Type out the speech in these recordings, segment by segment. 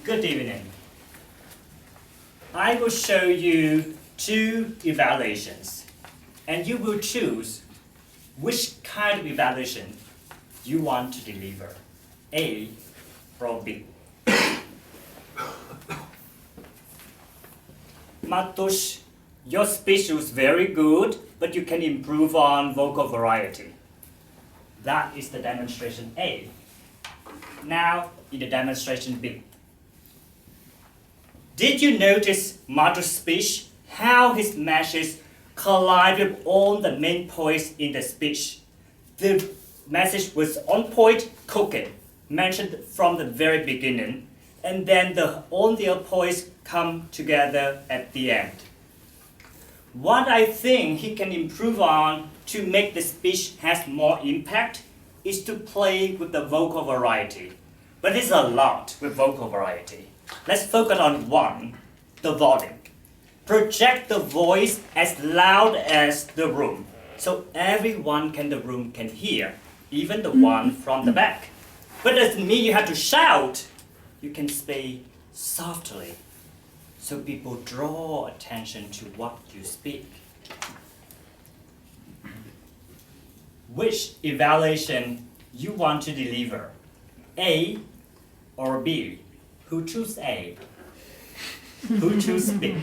Good evening. I will show you two evaluations, and you will choose which kind of evaluation you want to deliver, A or B. Matush, your speech was very good, but you can improve on vocal variety. That is the demonstration A. Now, in the demonstration B. Did you notice Matush's speech, how his message collided with all the main points in the speech? The message was on point, cooking, mentioned from the very beginning, and then all the points come together at the end. What I think he can improve on to make the speech has more impact is to play with the vocal variety. But it's a lot with vocal variety. Let's focus on one, the volume. Project the voice as loud as the room, so everyone in the room can hear, even the one from the back. But it doesn't mean you have to shout. You can speak softly, so people draw attention to what you speak. Which evaluation you want to deliver, A or B? Who choose A? Who choose B?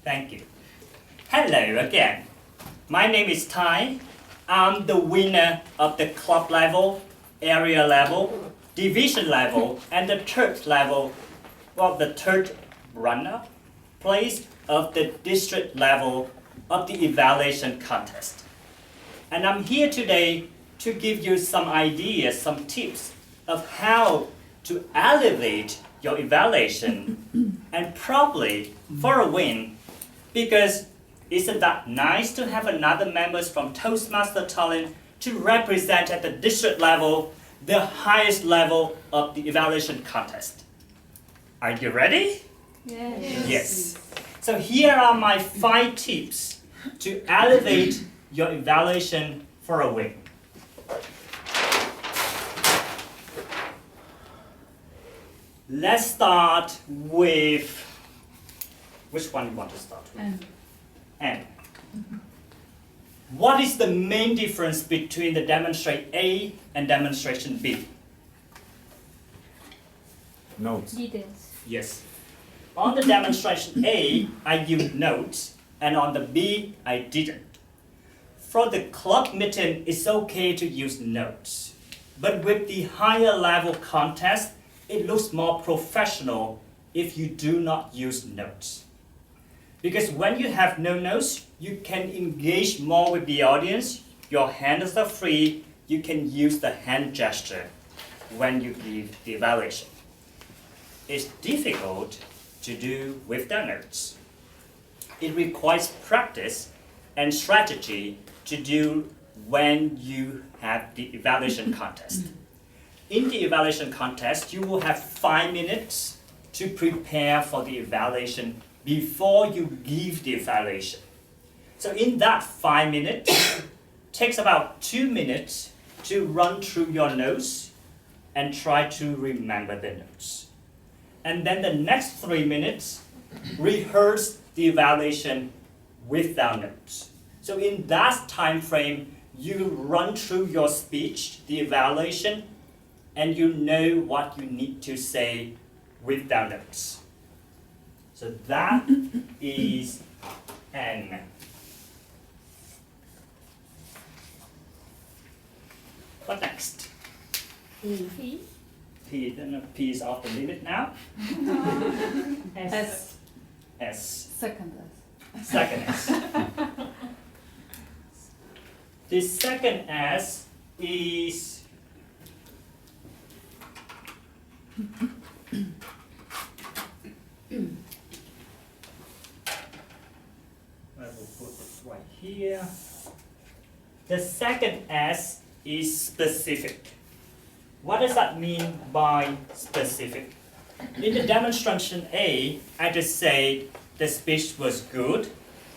Thank you. Hello again. My name is Tai. I'm the winner of the club level, area level, division level, and the third level, the third runner place of the district level of the evaluation contest. And I'm here today to give you some ideas, some tips of how to elevate your evaluation and probably for a win, because isn't that nice to have another members from Toastmaster Tallinn to represent at the district level, the highest level of the evaluation contest? Are you ready? Yes. Yes. So here are my 5 tips to elevate your evaluation for a win. Let's start with, which one you want to start with? N. What is the main difference between the demonstration A and demonstration B? Notes. Details. Yes. On the demonstration A, I used notes, and on the B, I didn't. For the club meeting, it's okay to use notes. But with the higher level contest, it looks more professional if you do not use notes. Because when you have no notes, you can engage more with the audience, your hands are free, you can use the hand gesture when you give the evaluation. It's difficult to do without notes. It requires practice and strategy to do when you have the evaluation contest. In the evaluation contest, you will have 5 minutes to prepare for the evaluation before you give the evaluation. So in that 5 minutes, takes about 2 minutes to run through your notes and try to remember the notes. And then the next 3 minutes, rehearse the evaluation without notes. So in that time frame, you run through your speech, the evaluation, and you know what you need to say without notes. So that is N. What next? P. P, then P is off the limit now. S. S. Second S. Second S. The second S is I will put it right here. The second S is specific. What does that mean by specific? In the demonstration A, I just said the speech was good,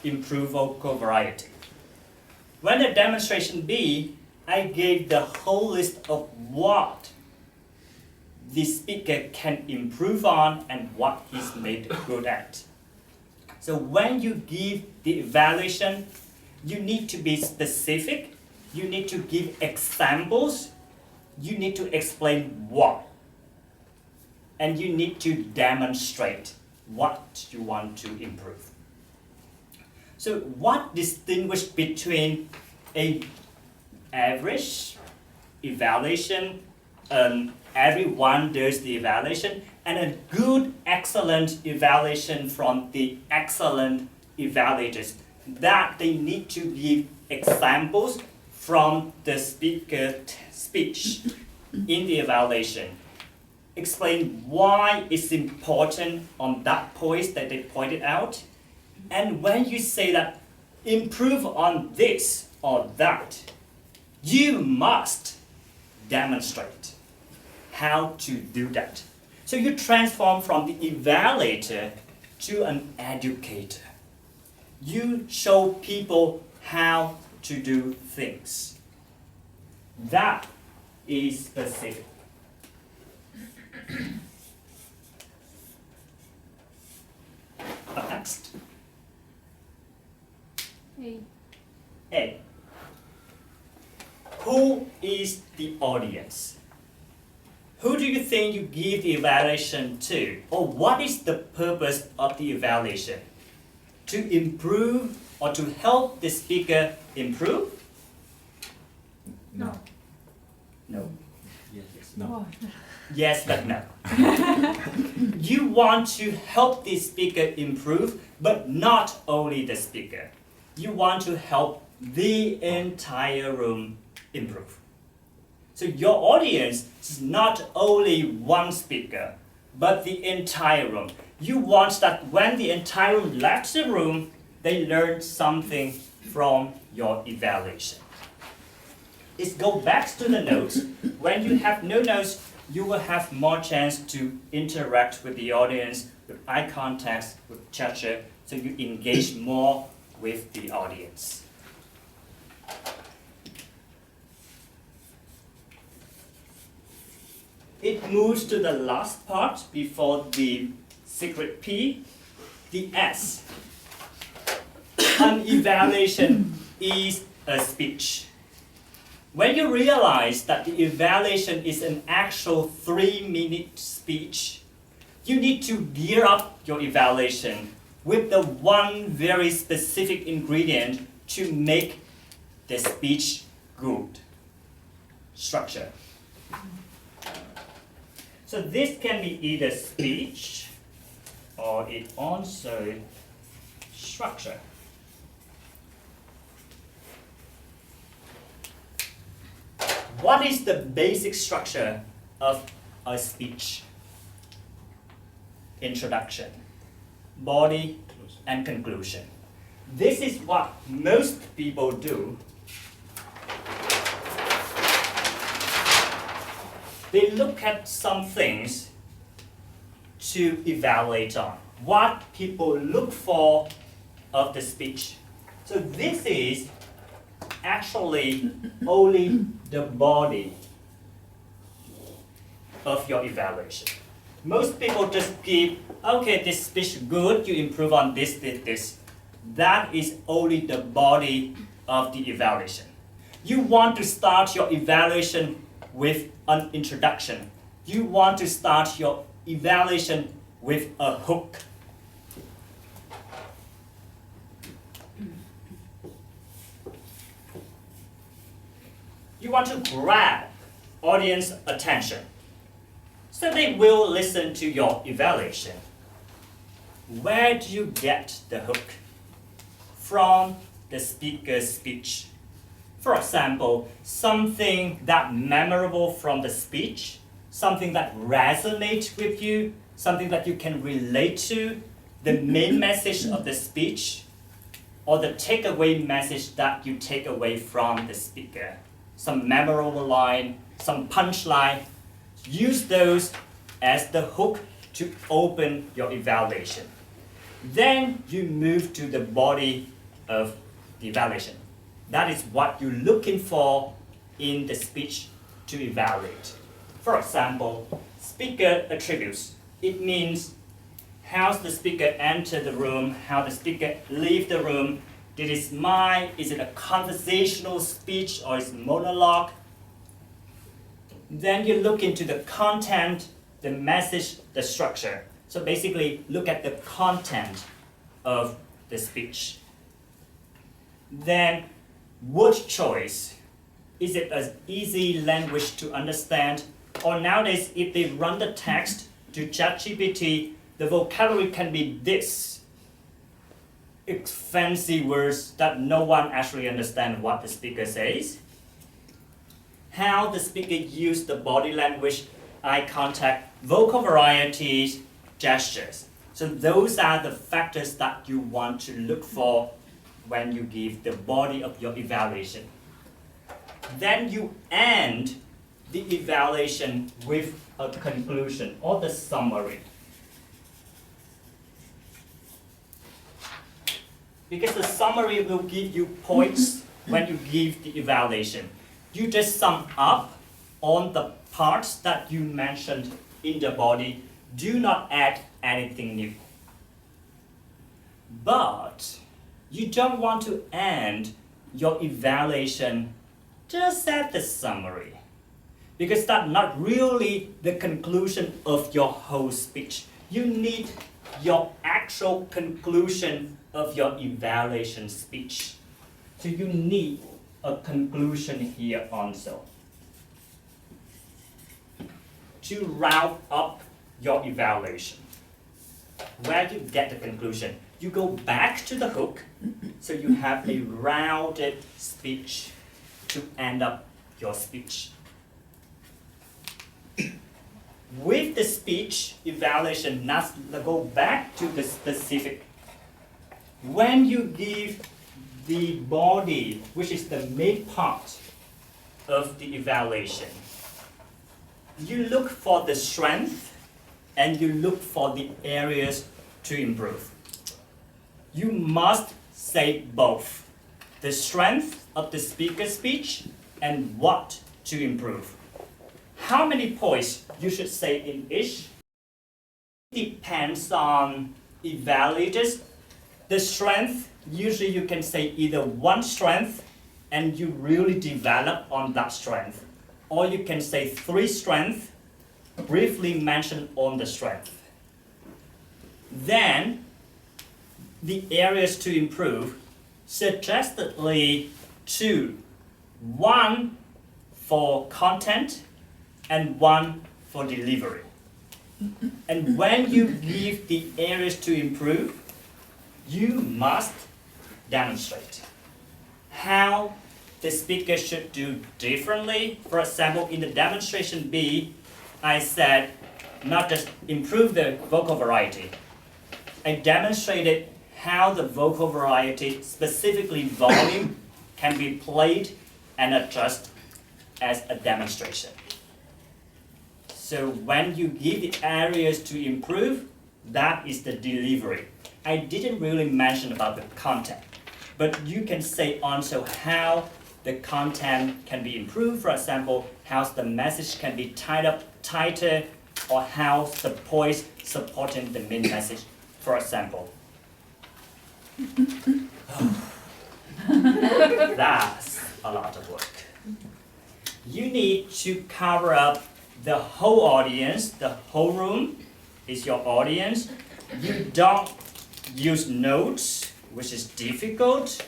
improve vocal variety. When the demonstration B, I gave the whole list of what the speaker can improve on and what he's made good at. So when you give the evaluation, you need to be specific, you need to give examples, you need to explain why, and you need to demonstrate what you want to improve. So what distinguishes between an average evaluation, everyone does the evaluation, and a good, excellent evaluation from the excellent evaluators, that they need to give examples from the speaker speech in the evaluation. Explain why it's important on that point that they pointed out. And when you say that improve on this or that, you must demonstrate how to do that. So you transform from the evaluator to an educator. You show people how to do things. That is specific. Next. A. Who is the audience? Who do you think you give the evaluation to? Or what is the purpose of the evaluation? To improve or to help the speaker improve? No. No. Yes, no. Yes, but no. You want to help the speaker improve, but not only the speaker. You want to help the entire room improve. So your audience is not only one speaker, but the entire room. You want that when the entire room left the room, they learn something from your evaluation. It goes back to the notes. When you have no notes, you will have more chance to interact with the audience, with eye contact, with gesture, so you engage more with the audience. It moves to the last part before the secret P, the S. An evaluation is a speech. When you realize that the evaluation is an actual 3-minute speech, you need to gear up your evaluation with the one very specific ingredient to make the speech good. Structure. So this can be either speech or it also structure. What is the basic structure of a speech? Introduction, body, and conclusion. This is what most people do. They look at some things to evaluate on. What people look for of the speech. So this is actually only the body of your evaluation. Most people just give, okay, this speech good, you improve on this, this. That is only the body of the evaluation. You want to start your evaluation with an introduction. You want to start your evaluation with a hook. You want to grab audience attention, so they will listen to your evaluation. Where do you get the hook? From the speaker's speech. For example, something that memorable from the speech, something that resonates with you, something that you can relate to, the main message of the speech, or the takeaway message that you take away from the speaker. Some memorable line, some punchline. Use those as the hook to open your evaluation. Then you move to the body of the evaluation. That is what you're looking for in the speech to evaluate. For example, speaker attributes. It means how the speaker enter the room, how the speaker leave the room. Did it smile? Is it a conversational speech or is it monologue? Then you look into the content, the message, the structure. So basically, look at the content of the speech. Then, word choice. Is it an easy language to understand? Or nowadays, if they run the text to ChatGPT, the vocabulary can be this. It's fancy words that no one actually understands what the speaker says. How the speaker used the body language, eye contact, vocal varieties, gestures. So those are the factors that you want to look for when you give the body of your evaluation. Then you end the evaluation with a conclusion or the summary. Because the summary will give you points when you give the evaluation. You just sum up on the parts that you mentioned in the body. Do not add anything new. But you don't want to end your evaluation just at the summary. Because that's not really the conclusion of your whole speech. You need your actual conclusion of your evaluation speech. So you need a conclusion here also. To round up your evaluation. Where do you get the conclusion? You go back to the hook, so you have a rounded speech to end up your speech. With the speech evaluation, let's go back to the specific. When you give the body, which is the main part of the evaluation, you look for the strength and you look for the areas to improve. You must say both the strength of the speaker's speech and what to improve. How many points you should say in each depends on evaluators. The strength, usually you can say either one strength and you really develop on that strength, or you can say 3 strengths, briefly mention on the strength. Then, the areas to improve, suggestedly 2. 1 for content and 1 for delivery. And when you give the areas to improve, you must demonstrate how the speaker should do differently. For example, in the demonstration B, I said not just improve the vocal variety. I demonstrated how the vocal variety, specifically volume, can be played and adjusted as a demonstration. So when you give the areas to improve, that is the delivery. I didn't really mention about the content, but you can say also how the content can be improved. For example, how the message can be tighter, or how the points supporting the main message, for example. That's a lot of work. You need to cover up the whole audience. The whole room is your audience. You don't use notes, which is difficult.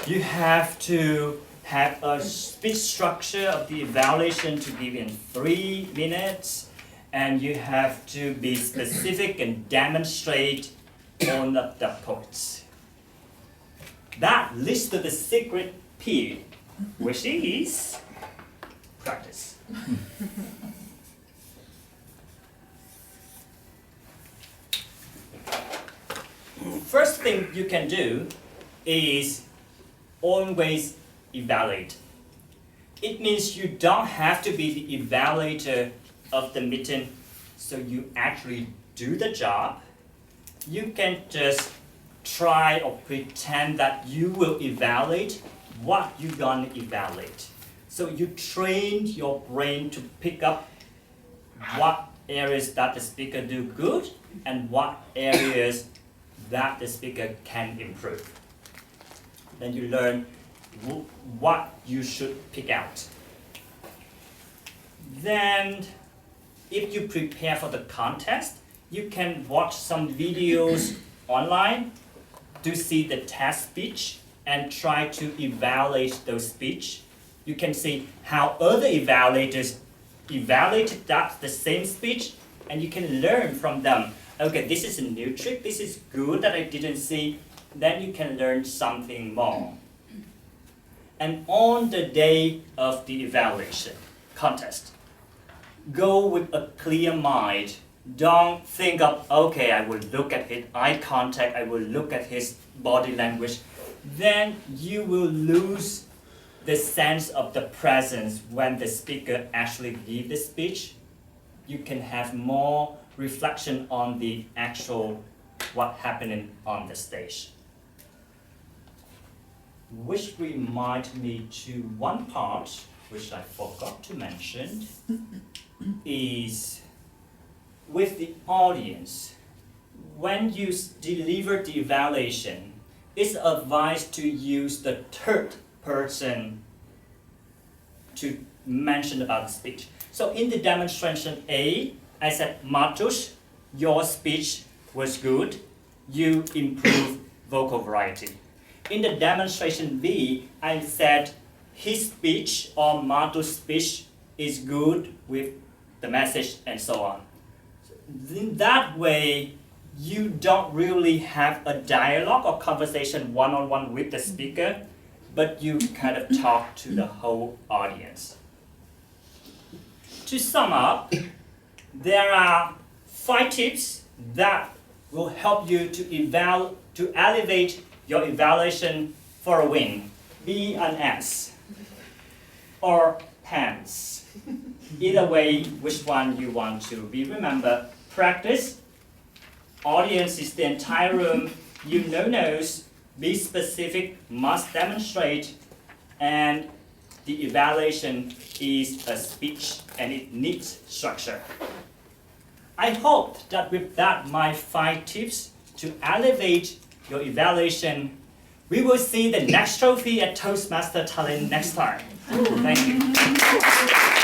You have to have a speech structure of the evaluation to give in 3 minutes, and you have to be specific and demonstrate on the points. That leads to the secret P, which is practice. First thing you can do is always evaluate. It means you don't have to be the evaluator of the meeting, so you actually do the job. You can just try or pretend that you will evaluate what you're gonna evaluate. So you train your brain to pick up what areas that the speaker do good and what areas that the speaker can improve. Then you learn what you should pick out. Then, if you prepare for the contest, you can watch some videos online to see the test speech and try to evaluate those speech. You can see how other evaluators evaluated the same speech, and you can learn from them. Okay, this is a new trick, this is good that I didn't see. Then you can learn something more. And on the day of the evaluation contest, go with a clear mind. Don't think of, okay, I will look at his eye contact, I will look at his body language. Then you will lose the sense of the presence when the speaker actually gives the speech. You can have more reflection on the actual what happening on the stage. Which reminds me to one part which I forgot to mention is with the audience. When you deliver the evaluation, it's advised to use the third person to mention about the speech. So in the demonstration A, I said, Matush, your speech was good. You improved vocal variety. In the demonstration B, I said, his speech or Matush's speech is good with the message and so on. In that way, you don't really have a dialogue or conversation one-on-one with the speaker, but you kind of talk to the whole audience. To sum up, there are 5 tips that will help you to elevate your evaluation for a win. B and S, or pants. Either way, which one you want to be. Remember, practice. Audience is the entire room. You know knows. Be specific, must demonstrate, and the evaluation is a speech and it needs structure. I hope that with that, my 5 tips to elevate your evaluation, we will see the next trophy at Toastmaster Tallinn next time. Thank you.